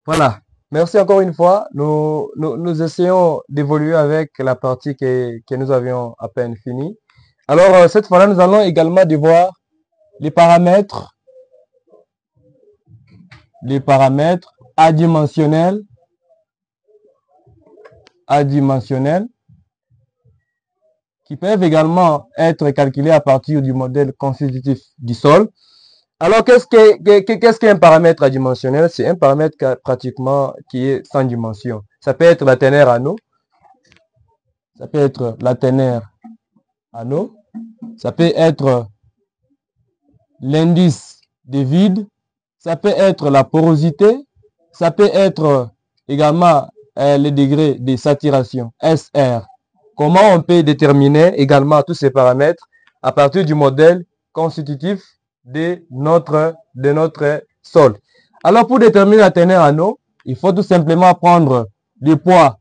Voilà. Merci encore une fois. Nous essayons d'évoluer avec la partie que nous avions à peine finie. Alors, cette fois-là, nous allons également devoir les paramètres adimensionnels, qui peuvent également être calculés à partir du modèle constitutif du sol. Alors, qu'est-ce qu'un paramètre adimensionnel? C'est un paramètre pratiquement qui est sans dimension. Ça peut être la teneur anneau. Ça peut être la teneur anneau. Ça peut être l'indice de vide. Ça peut être la porosité. Ça peut être également le degré de saturation, SR. Comment on peut déterminer également tous ces paramètres à partir du modèle constitutif de notre sol. Alors, pour déterminer la teneur en eau, il faut tout simplement prendre le poids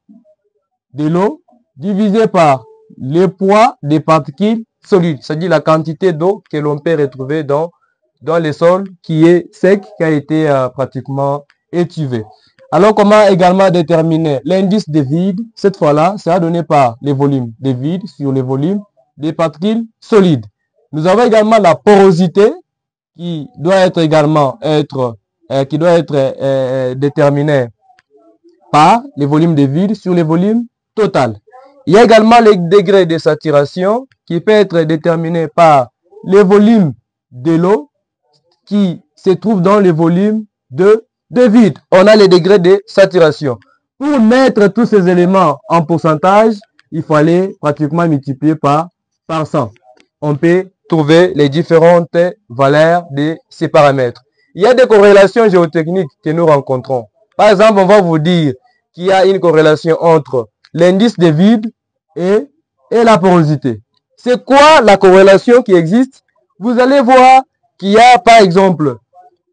de l'eau divisé par le poids des particules solides, c'est-à-dire la quantité d'eau que l'on peut retrouver dans le sol qui est sec, qui a été pratiquement étuvé. Alors, comment également déterminer l'indice de vide? Cette fois-là, sera donné par les volumes de vide sur les volumes des particules solides. Nous avons également la porosité qui doit être également déterminée par les volumes de vide sur les volumes total. Il y a également le degré de saturation qui peut être déterminé par les volumes de l'eau qui se trouve dans les volumes de vide. On a les degrés de saturation. Pour mettre tous ces éléments en pourcentage, il faut aller pratiquement multiplier par 100. On peut trouver les différentes valeurs de ces paramètres. Il y a des corrélations géotechniques que nous rencontrons. Par exemple, on va vous dire qu'il y a une corrélation entre l'indice de vide et la porosité. C'est quoi la corrélation qui existe? Vous allez voir qu'il y a, par exemple,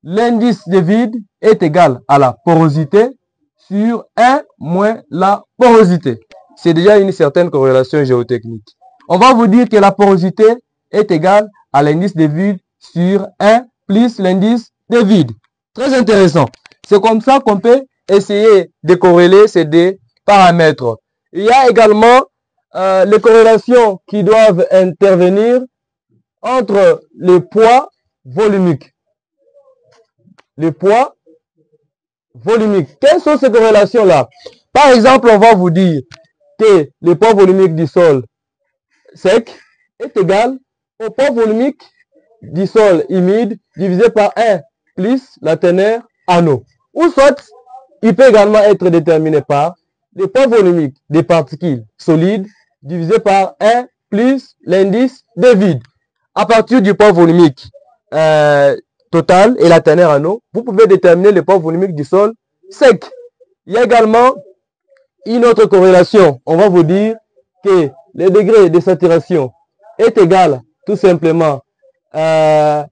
l'indice de vide est égal à la porosité sur 1 moins la porosité. C'est déjà une certaine corrélation géotechnique. On va vous dire que la porosité est égale à l'indice de vide sur 1 plus l'indice de vide. Très intéressant. C'est comme ça qu'on peut essayer de corréler ces deux paramètres. Il y a également les corrélations qui doivent intervenir entre les poids volumiques. Les poids volumiques. Quelles sont ces corrélations-là? Par exemple, on va vous dire que le poids volumique du sol sec est égal au poids volumique du sol humide divisé par 1 plus la teneur en eau. Ou soit, il peut également être déterminé par le poids volumique des particules solides divisé par 1 plus l'indice de vide. À partir du poids volumique total et la teneur en eau, vous pouvez déterminer le poids volumique du sol sec. Il y a également une autre corrélation. On va vous dire que le degré de saturation est égal tout simplement à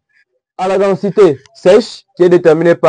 la densité sèche qui est déterminée par